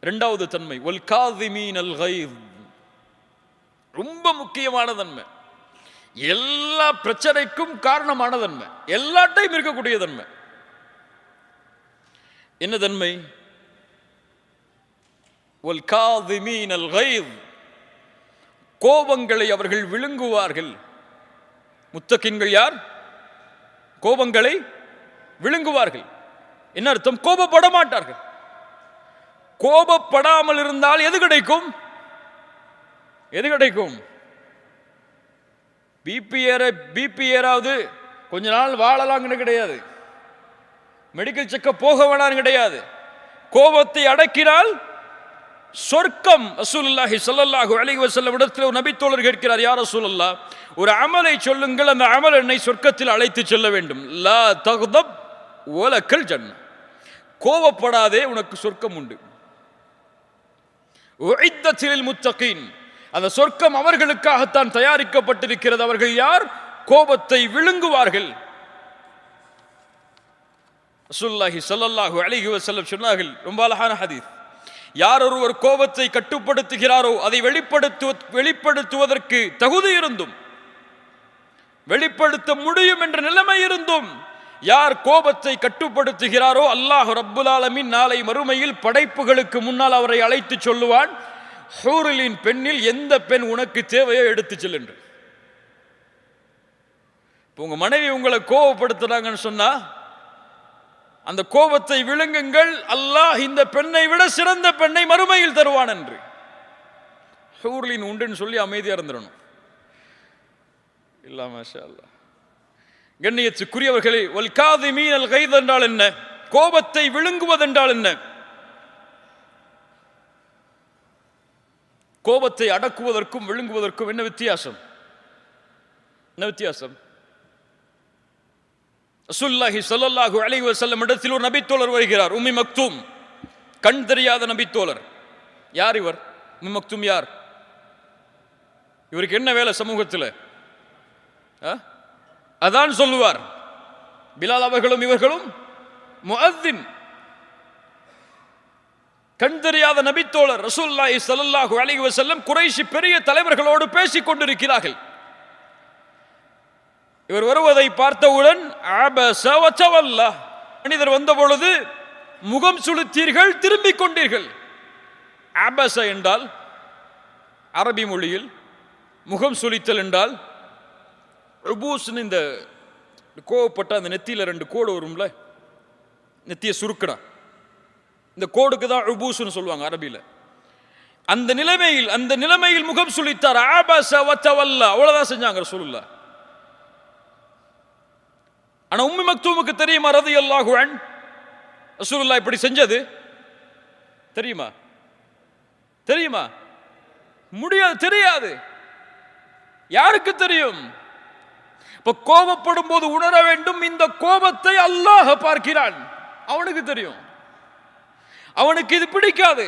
இரண்டாவது தன்மை வல் காதிமீனல் கைஸ், ரொம்ப முக்கியமான தன்மை, எல்லா பிரச்சனைக்கும் காரணமான தன்மை, எல்லாட்டையும் இருக்கக்கூடிய தன்மை. என்ன தன்மை? வல் காதிமீனல் கைஸ், கோபங்களை அவர்கள் விழுங்குவார்கள். முத்தகின்கள் யார்? கோபங்களை விழுங்குவார்கள். என்ன அர்த்தம்? கோபப்பட மாட்டார்கள். கோபப்படாமல் இருந்தால் எது கிடைக்கும்? எது கிடைக்கும்? பிபி ஏறாவது கொஞ்ச நாள் வாழலாம்னு கிடையாது, மெடிக்கல் செக்கப் போக வேணாம்னு கிடையாது. கோபத்தை அடக்கினால் சொர்க்கம். ரசூலுல்லாஹி ஸல்லல்லாஹு அலைஹி வஸல்லம் இடத்தில் ஒரு நபித்தோழர் கேட்கிறார், யா ரசூலல்லாஹ், ஒரு அமலை சொல்லுங்கள், அந்த அமல் என்னை சொர்க்கத்தில் அழைத்து செல்ல வேண்டும். லா தக்தப் வலக்கல் ஜன்னah, கோபப்படாதே, உனக்கு சொர்க்கம் உண்டு. உஇத்தத் லில் முத்தகீன், அந்த சொர்க்கம் அவர்களுக்காகத்தான் தயாரிக்கப்பட்டிருக்கிறது. அவர்கள் யார்? கோபத்தை விழுங்குவார்கள். ரசூலுல்லாஹி ஸல்லல்லாஹு அலைஹி வஸல்லம் சொன்னார்கள், ரொம்ப அழகான ஹதீஸ், யார் ஒருவர் கோபத்தை கட்டுப்படுத்துகிறாரோ, அதை வெளிப்படுத்துவதற்கு தகுதி இருந்தும், வெளிப்படுத்த முடியும் என்ற நிலைமை இருந்தும் யார் கோபத்தை கட்டுப்படுத்துகிறாரோ, அல்லாஹ் ரப்புல் ஆலமீன் நாளை மறுமையில் படைப்புகளுக்கு முன்னால் அவரை அழைத்து சொல்லுவான், ஹூரிலின் பெண்ணில் எந்த பெண் உனக்கு தேவையோ எடுத்து செல் என்று. உங்க மனைவி உங்களை கோபப்படுத்துறாங்கன்னு சொன்னா, அந்த கோபத்தை விழுங்குங்கள், அல்லாஹ் இந்த பெண்ணை விட சிறந்த பெண்ணை மறுமையில் தருவான் என்று. ஹூர்லின் உண்டுன்னு சொல்லி அமைதியா இருந்துடணும். இல்ல மாஷா அல்லாஹ். கண்ணியத்துக்குரியவர்களே, வல் காதிமீனல் கைஸ் என்றால் என்ன? கோபத்தை விழுங்குவதென்றால் என்ன? கோபத்தை அடக்குவதற்கும் விழுங்குவதற்கும் என்ன வித்தியாசம்? என்ன வித்தியாசம்? ரசூலுல்லாஹி ஸல்லல்லாஹு அலைஹி வஸல்லம் இடத்தில் ஒரு நபித்தோழர் வருகிறார், உம்மி மக்தூம், கண் தெரியாத நபித்தோழர். யார் இவர்? உம்மி மக்தூம் யார்? இவருக்கு என்ன வேலை சமூகத்தில்? அதான் சொல்லுவார். பிலால் அவர்களும் இவர்களும் முஅத்தின், கண் தெரியாத நபித்தோழர். ரசூலுல்லாஹி ஸல்லல்லாஹு அலைஹி வஸல்லம் குறைஷி பெரிய தலைவர்களோடு பேசிக் கொண்டிருக்கிறார்கள். இவர் வருவதை பார்த்தவுடன் அபஸ வ தவல்லா, மனிதர் வந்த பொழுது முகம் சுளுத்தீர்கள், திரும்பிக் கொண்டீர்கள். அபஸ என்றால் அரபி மொழியில் முகம் சுளித்தல் என்றால் உபூஸ்னு, இந்த கோவப்பட்ட அந்த நெத்தியில 2 கோடு வரும்ல, நெத்தியை சுருக்கணும், இந்த கோடுக்கு தான் உபூஸ்னு சொல்லுவாங்க அரபியில. அந்த நிலைமையில் முகம் சுளித்தார். அபஸ வ தவல்லா, அவ்வளவுதான் செஞ்சாங்க ரசூலுல்லாஹ். ஆனா உம்மி மக்தூமுக்கு தெரியுமா ரலியல்லாஹு அன்ஹு ரசூலுல்லாஹ் இப்படி செஞ்சது? தெரியுமா? தெரியுமா? முடியாது, தெரியாது. யாருக்கு தெரியும்? இப்ப கோபப்படும் போது உணர வேண்டும், இந்த கோபத்தை அல்லாஹ் பார்க்கிறான், அவனுக்கு தெரியும். அவனுக்கு இது பிடிக்காது.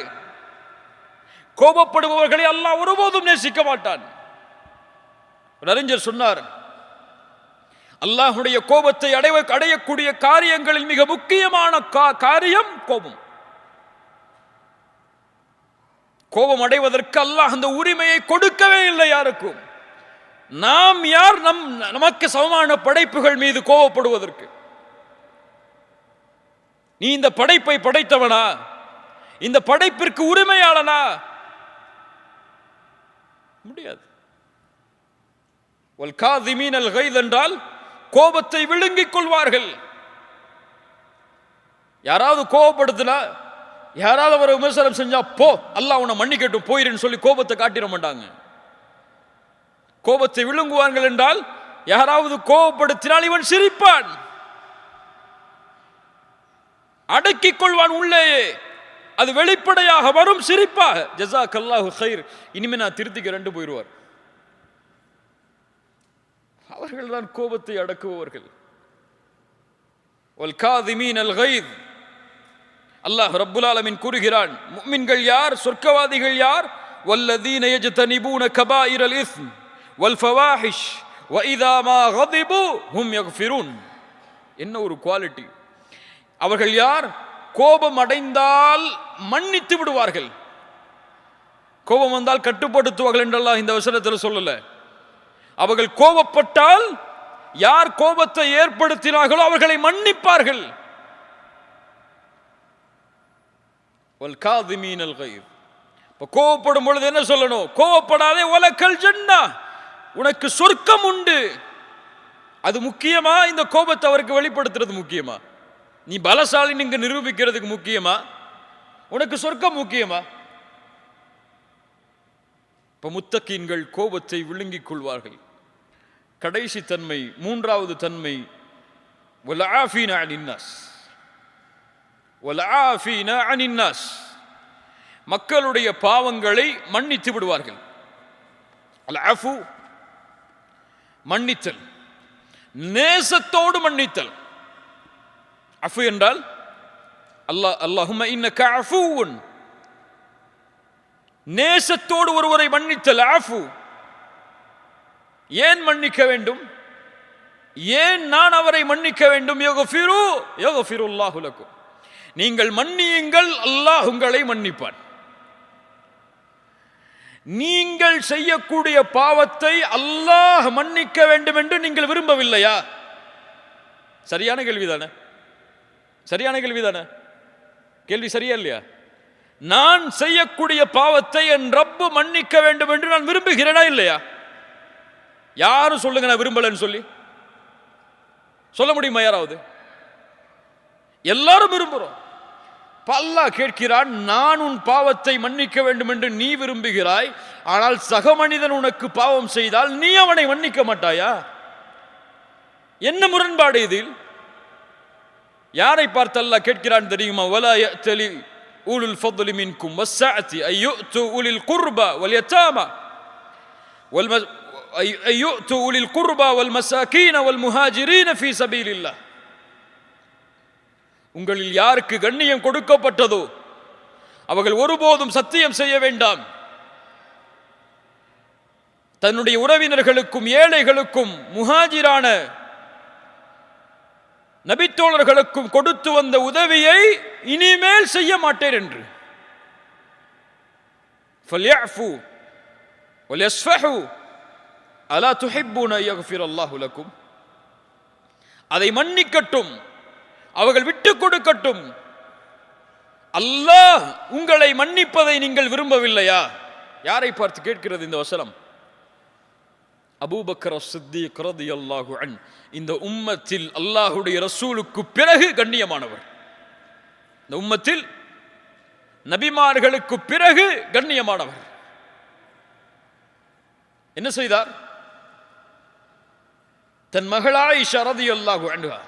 கோபப்படுபவர்களை அல்லாஹ் ஒருபோதும் நேசிக்க மாட்டான். ஒரு அறிஞர் சொன்னார், அல்லாஹ்வுடைய கோபத்தை அடையக்கூடிய காரியங்களில் மிக முக்கியமான காரியம் கோபம். கோபம் அடைவதற்கு அல்லாஹ் அந்த உரிமையை கொடுக்கவே இல்லை யாருக்கும். நாம் யார் நமக்கு சமமான படைப்புகள் மீது கோபப்படுவதற்கு? நீ இந்த படைப்பை படைத்தவனா? இந்த படைப்பிற்கு உரிமையாளனா? முடியாது. வல் காதிமீனல் கைஸ் என்றால் கோபத்தை விழுங்கிக் கொள்வார்கள். யாராவது கோபப்படுத்தினா, யாராவது அவரை விமர்சனம் செஞ்சா, போ அல்லாஹ் உன்னை மன்னிக்கட்டும் போயிருன்னு சொல்லி கோபத்தை காட்டிட மாட்டாங்க. கோபத்தை விழுங்குவார்கள் என்றால் யாராவது கோபப்படுத்தினால் இவன் சிரிப்பான், அடக்கிக் கொள்வான் உள்ளேயே, அது வெளிப்படையாக வரும் சிரிப்பாக. ஜஸாக்கல்லாஹு கைர், இனிமே நான் திருத்திக்கிறேன் போயிடுவார். அவர்கள் தான் கோபத்தை அடக்குபவர்கள். வல் காதிமீனல் கைஸ், அல்லாஹ் ரப்புல் ஆலமீன் கூறுகிறான், முஃமின்கள் யார், சொர்க்கவாதிகள் யார்? வல்லதீன யஜ்தனிபூன கபாயிரல் இஸ்ம் வல் ஃபவாஹிஷ் வ இதா மா கதிபு ஹும் யக்ஃபிரூன். என்ன ஒரு குவாலிட்டி! அவர்கள் யார்? கோபம் அடைந்தால் மன்னித்து விடுவார்கள். கோபம் வந்தால் கட்டுப்படுத்துவார்கள் என்றெல்லாம் இந்த வசனத்தில் சொல்லல. அவர்கள் கோபப்பட்டால் யார் கோபத்தை ஏற்படுத்தினார்களோ அவர்களை மன்னிப்பார்கள். கோபப்படும் பொழுது என்ன சொல்லணும்? கோபப்படாதே, வலக்கல் ஜன்னா, உனக்கு சொர்க்கம் உண்டு. அது முக்கியமா? இந்த கோபத்தை அவருக்கு வெளிப்படுத்துறது முக்கியமா? நீ பலசாலி நீங்க நிரூபிக்கிறதுக்கு முக்கியமா? உனக்கு சொர்க்கம் முக்கியமா? இப்ப முத்தகீன்கள் கோபத்தை விழுங்கிக் கொள்வார்கள். கடைசி தன்மை, மூன்றாவது தன்மை, வல்ஆஃபீன அனின்னாஸ். வல்ஆஃபீன அனின்னாஸ், மக்களுடைய பாவங்களை மன்னித்து விடுவார்கள். அல்-அஃபு, மன்னித்தல், நேசத்தோடு மன்னித்தல். அஃபு என்றால் அல்லாஹும்ம இன்னக அஃபூன், நேசத்தோடு ஒருவரை மன்னித்தல் அஃபு. ஏன் மன்னிக்க வேண்டும்? ஏன் நான் அவரை மன்னிக்க வேண்டும்? யக்ஃபிருல்லாஹு லக்கும், நீங்கள் மன்னியுங்கள், அல்லாஹ் உங்களை மன்னிப்பான். நீங்கள் செய்யக்கூடிய பாவத்தை அல்லாஹ் மன்னிக்க வேண்டும் என்று நீங்கள் விரும்பவில்லையா? சரியான கேள்விதானே? சரியான கேள்விதானே? கேள்வி சரியா இல்லையா? நான் செய்யக்கூடிய பாவத்தை என் ரப்பு மன்னிக்க வேண்டும் என்று நான் விரும்புகிறேனா இல்லையா? யாரும் சொல்லுங்க நான் விரும்பலன்னு சொல்லி சொல்ல முடியுமா யாராவது? எல்லாரும் விரும்புறோம். அல்லாஹ் கேட்கிறான், நான் உன் பாவத்தை மன்னிக்க வேண்டும் என்று நீ விரும்புகிறாய், ஆனால் சக மனிதன் உனக்கு பாவம் செய்தால் நீ அவனை மன்னிக்க மாட்டாயா? என்ன முரண்பாடு இதில்? யாரை பார்த்து அல்லாஹ் கேட்கிறான் தெரியுமா? வலா யஅ்தலி உலுல் ஃபضل மின்கும் வஸ்ஸஅதி அய்யுது உலில் குர்பா வல் யதாமா அய்யுது உலில் குர்பா வல் மசாகீன வல் முஹாஜிரீன ஃபீ சபீலில்லாஹ். உங்களில் யாருக்கு கண்ணியம் கொடுக்கப்பட்டதோ அவர்கள் ஒருபோதும் சத்தியம் செய்ய வேண்டாம், தன்னுடைய உறவினர்களுக்கும் ஏழைகளுக்கும் முஹாஜிரான நபித்தோழர்களுக்கும் கொடுத்து வந்த உதவியை இனிமேல் செய்ய மாட்டேன் என்று. ஃபல்யஃபு வல்யஸ்ஃபஹு அலா துஹிப்பூன யக்ஃபிரல்லாஹு லக்கும், அதை மன்னிக்கட்டும், அவர்கள் விட்டுக் கொடுக்கட்டும். அல்லாஹ் உங்களை மன்னிப்பதை நீங்கள் விரும்பவில்லையா? யாரை பார்த்து கேட்கிறது இந்த வசனம்? அபூபக்கர் சித்தீக் ரலியல்லாஹு அன்ஹு, இந்த உம்மத்தில் அல்லாஹ்வுடைய ரசூலுக்கு பிறகு கண்ணியமானவர். இந்த உம்மத்தில் நபிமார்களுக்கு பிறகு கண்ணியமானவர். என்ன செய்தார்? தன் மகள் ஆயிஷா ரலியல்லாஹு அன்ஹா,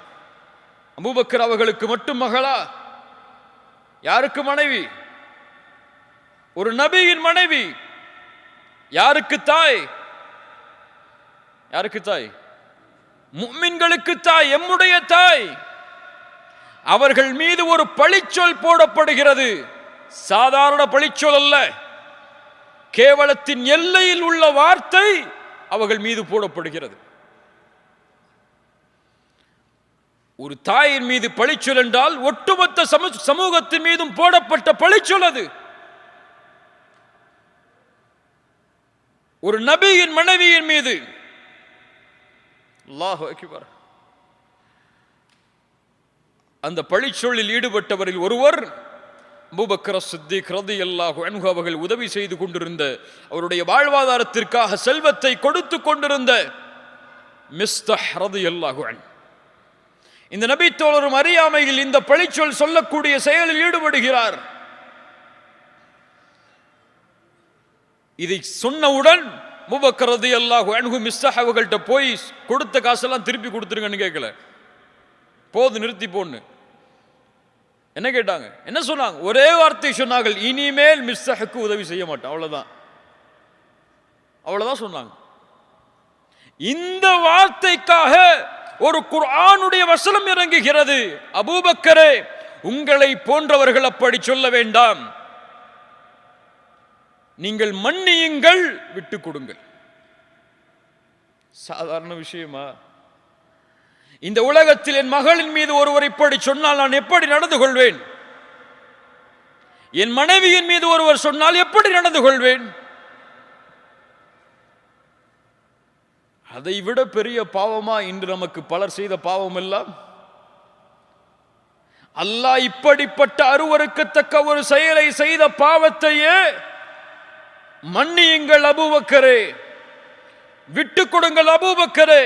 அபூபக்கர் அவர்களுக்கு மட்டும் மகளா? யாருக்கு மனைவி? ஒரு நபியின் மனைவி. யாருக்கு தாய்? யாருக்கு தாய்? முஃமின்களுக்கு தாய், எம்முடைய தாய். அவர்கள் மீது ஒரு பழிச்சொல் போடப்படுகிறது. சாதாரண பழிச்சொல் அல்ல, கேவலத்தின் எல்லையில் உள்ள வார்த்தை அவர்கள் மீது போடப்படுகிறது. ஒரு தாயின் மீது பழிச்சொல் என்றால் ஒட்டுமொத்த சமூகத்தின் மீதும் போடப்பட்ட பழிச்சொல் அது. ஒரு நபியின் மனைவியின் மீது. அல்லாஹு அக்பர். அந்த பழிச்சொல்லில் ஈடுபட்டவரில் ஒருவர் அபூபக்கர் சித்தீக் ரலியல்லாஹு அன்ஹு அவர்கள் உதவி செய்து கொண்டிருந்த, அவருடைய வாழ்வாதாரத்திற்காக செல்வத்தை கொடுத்து கொண்டிருந்த மிஸ்தஹ் ரலியல்லாஹு அன்ஹு. இந்த நபி தோழரும் அறியாமையில் இந்த பழிச்சொல் சொல்லக்கூடிய செயலில் ஈடுபடுகிறார். இதை சொன்னவுடன் அபூபக்கர் ரலியல்லாஹு அன்ஹு மிஸ்தஹ் அவர்கள்ட்ட போய் கொடுத்த காசெல்லாம் திருப்பி கொடுத்துருங்கன்னு கேட்கல, போது நிறுத்தி போன்னு. என்ன கேட்டாங்க? என்ன சொன்னாங்க? ஒரே வார்த்தை சொன்னார்கள், இனிமேல் மிஸ்தஹுக்கு உதவி செய்ய மாட்டேன். அவ்வளவுதான், அவ்வளவுதான் சொன்னாங்க. இந்த வார்த்தைக்காக ஒரு குர்ஆனுடைய வசனம் இறங்குகிறது. அபூபக்கரே, உங்களை போன்றவர்கள் அப்படி சொல்ல வேண்டாம், நீங்கள் மன்னியுங்கள், விட்டுக் கொடுங்கள். சாதாரண விஷயமா? இந்த உலகத்தில் என் மகளின் மீது ஒருவர் இப்படி சொன்னால் நான் எப்படி நடந்து கொள்வேன்? என் மனைவியின் மீது ஒருவர் சொன்னால் எப்படி நடந்து கொள்வேன்? அதை விட பெரிய பாவமா இன்று நமக்கு பலர் செய்த பாவம் எல்லாம்? அல்லாஹ் இப்படிப்பட்ட அருவருக்கத்தக்க ஒரு செயலை செய்த பாவத்தையே மன்னியுங்கள் அபூபக்கரே, விட்டுக் கொடுங்கள் அபூபக்கரே,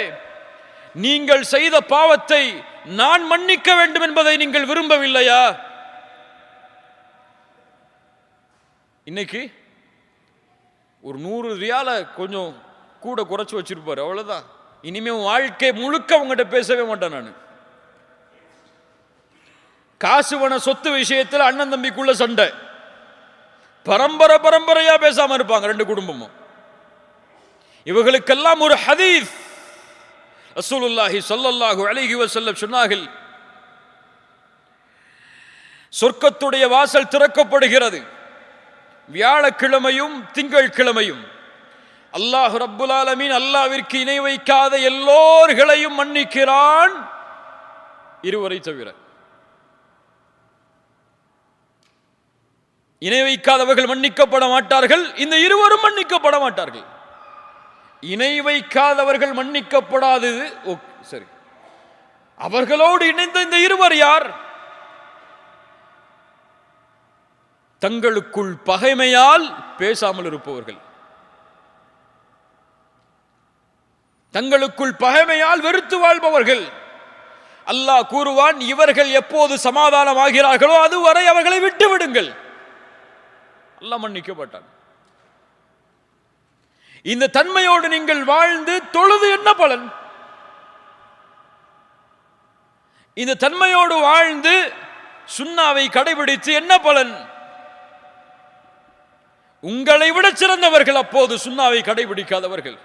நீங்கள் செய்த பாவத்தை நான் மன்னிக்க வேண்டும் என்பதை நீங்கள் விரும்பவில்லையா? இன்னைக்கு ஒரு 100 ரியால கொஞ்சம் கூட குறைச்சு வச்சிருப்பாரு, அவ்வளவுதான். இனிமே வாழ்க்கை முழுக்க உங்ககிட்ட பேசவே மாட்டேன் நான். காசு பண சொத்து விஷயத்தில் அண்ணன் தம்பிக்குள்ள சண்டை, பரம்பரையா பேசாம இருப்பாங்க 2 குடும்பமும். இவர்களுக்கெல்லாம் ஒரு ஹதீஸ் ரசூலுல்லாஹி ஸல்லல்லாஹு அலைஹி வஸல்லம் சொன்னார்கள், சொர்க்கத்துடைய வாசல் திறக்கப்படுகிறது வியாழக்கிழமையும் திங்கட்கிழமையும். அல்லாஹ் ரப்புல் ஆலமீன் அல்லாஹ்விற்கு இணை வைக்காத எல்லோர்களையும் மன்னிக்கிறான், இருவரை தவிர. இணை வைக்காதவர்கள் மன்னிக்கப்பட மாட்டார்கள், இந்த இருவரும் மன்னிக்கப்பட மாட்டார்கள். இணை வைக்காதவர்கள் மன்னிக்கப்படாதது சரி, அவர்களோடு இணைந்த இந்த இருவர் யார்? தங்களுக்குள் பகைமையால் பேசாமல் இருப்பவர்கள், தங்களுக்குள் பகைமையால் வெறுத்து வாழ்பவர்கள். அல்லாஹ் கூறுவான், இவர்கள் எப்போது சமாதானம் ஆகிறார்களோ அதுவரை அவர்களை விட்டு விடுங்கள். அல்லாஹ் மன்னிக்க மாட்டான். இந்த தன்மையோடு நீங்கள் வாழ்ந்து தொழுது என்ன பலன்? இந்த தன்மையோடு வாழ்ந்து சுன்னாவை கடைபிடித்து என்ன பலன்? உங்களை விட சிறந்தவர்கள் அப்போது சுன்னாவை கடைபிடிக்காதவர்கள்.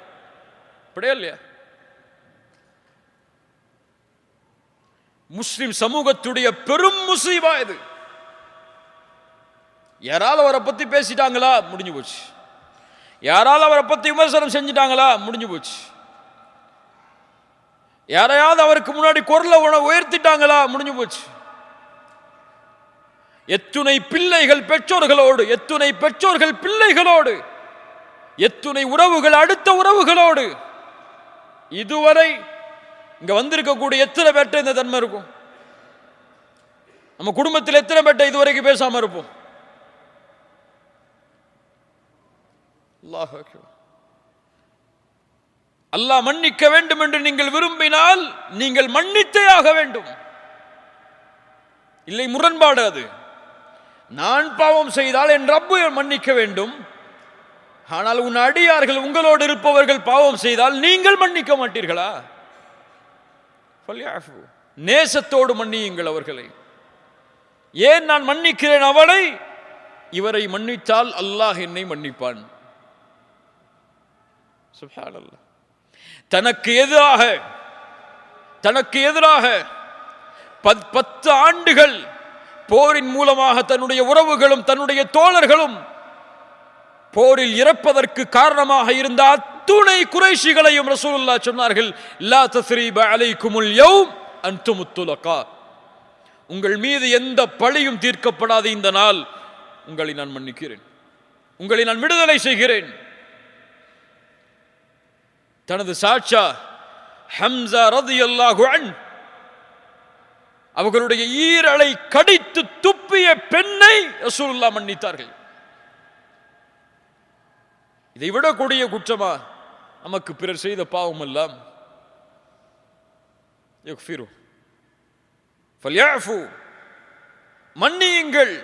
அப்படியே இல்லையா? முஸ்லிம் சமூகத்துடைய பெரும் முசீபா இது. யாரால அவரை பத்தி பேசிட்டாங்களா, முடிஞ்சு போச்சு. யாரால அவரை பத்தி விமர்சனம் செஞ்சிட்டாங்களா, முடிஞ்சு போச்சு. யாரையாவது அவருக்கு முன்னாடி குரலை உயர்த்திட்டாங்களா, முடிஞ்சு போச்சு. எத்துணை பிள்ளைகள் பெற்றோர்களோடு, எத்துணை பெற்றோர்கள் பிள்ளைகளோடு, எத்துணை உறவுகள் அடுத்த உறவுகளோடு. இதுவரை இங்க வந்திருக்கக்கூடிய எத்தனை பேர்ட்ட இந்த தன்மை இருக்கும்? நம்ம குடும்பத்தில் எத்தனை பேர்ட்ட இதுவரைக்கும் பேசாம இருப்போம்? அல்லாஹ் மன்னிக்க வேண்டும் என்று நீங்கள் விரும்பினால் நீங்கள் மன்னித்தே ஆக வேண்டும். இல்லை முரண்பாடு அது. நான் பாவம் செய்தால் என் ரப்பு மன்னிக்க வேண்டும், ஆனால் உன் அடியார்கள் உங்களோடு இருப்பவர்கள் பாவம் செய்தால் நீங்கள் மன்னிக்க மாட்டீர்களா? நேசத்தோடு மன்னியுங்கள் அவர்களை. ஏன் நான் மன்னிக்கிறேன் அவளை? இவரை மன்னித்தால் அல்லாஹ் என்னை மன்னிப்பான். சுப்ஹானல்லாஹ். தனக்கு எதிராக 10 ஆண்டுகள் போரின் மூலமாக தன்னுடைய உறவுகளும் தன்னுடைய தோழர்களும் போரில் இறப்பதற்கு காரணமாக இருந்த அத்துணை குறைஷிகளையும் ரசூலுல்லாஹ் சொன்னார்கள், லா தஸ்ரீப அலைக்குமுல் யௌம் அன்துமுத் துலகா. உங்கள் மீது எந்த பழியும் தீர்க்கப்படாத இந்த நாள் உங்களை நான் மன்னிக்கிறேன், உங்களை நான் விடுதலை செய்கிறேன். தனது சாட்சா ஹம்ஸா ரலியல்லாஹு அன்ஹு அவர்களுடைய ஈரலை கடித்து துப்பிய பெண்ணை ரசூலுல்லாஹ் மன்னித்தார்கள். இதை விட கொடிய குற்றமா நமக்கு பிறர் செய்த பாவம் எல்லாம்? யக்ஃபிரு ஃபல்யஃபு, மன்னியுங்கள்,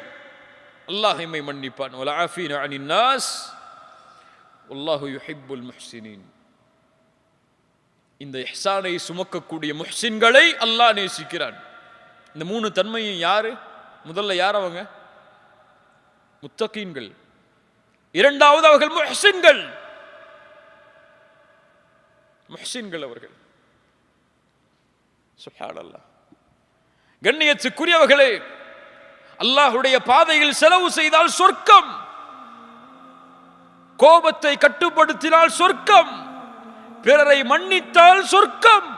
அல்லாஹ் எம்மை மன்னிப்பான். வல் ஆஃபீன அனின் நாஸ் வல்லாஹு யுஹிப்புல் முஹ்சினீன். இந்த இஹ்சானை சுமக்கக்கூடிய முஹ்சின்களை அல்லாஹ் நேசிக்கிறான். இந்த 3 தன்மையும் யாரு? முதல்ல யார் அவங்க? முத்தகீன்கள். இரண்டாவது அவர்கள் முஹ்சின்கள் அவர்கள். சுப்ஹானல்லாஹ். கண்ணியத்துக்குரியவர்களே, அல்லாஹ்வுடைய பாதையில் செலவு செய்தால் சொர்க்கம், கோபத்தை கட்டுப்படுத்தினால் சொர்க்கம், பிறரை மன்னித்தால் சொர்க்கம்.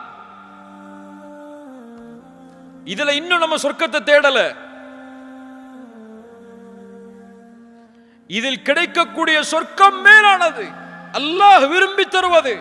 இதுல இன்னும் நம்ம சொர்க்கத்தை தேடல. இதில் கிடைக்கக்கூடிய சொர்க்கம் மேலானது, அல்லாஹ் விரும்பி தருவது.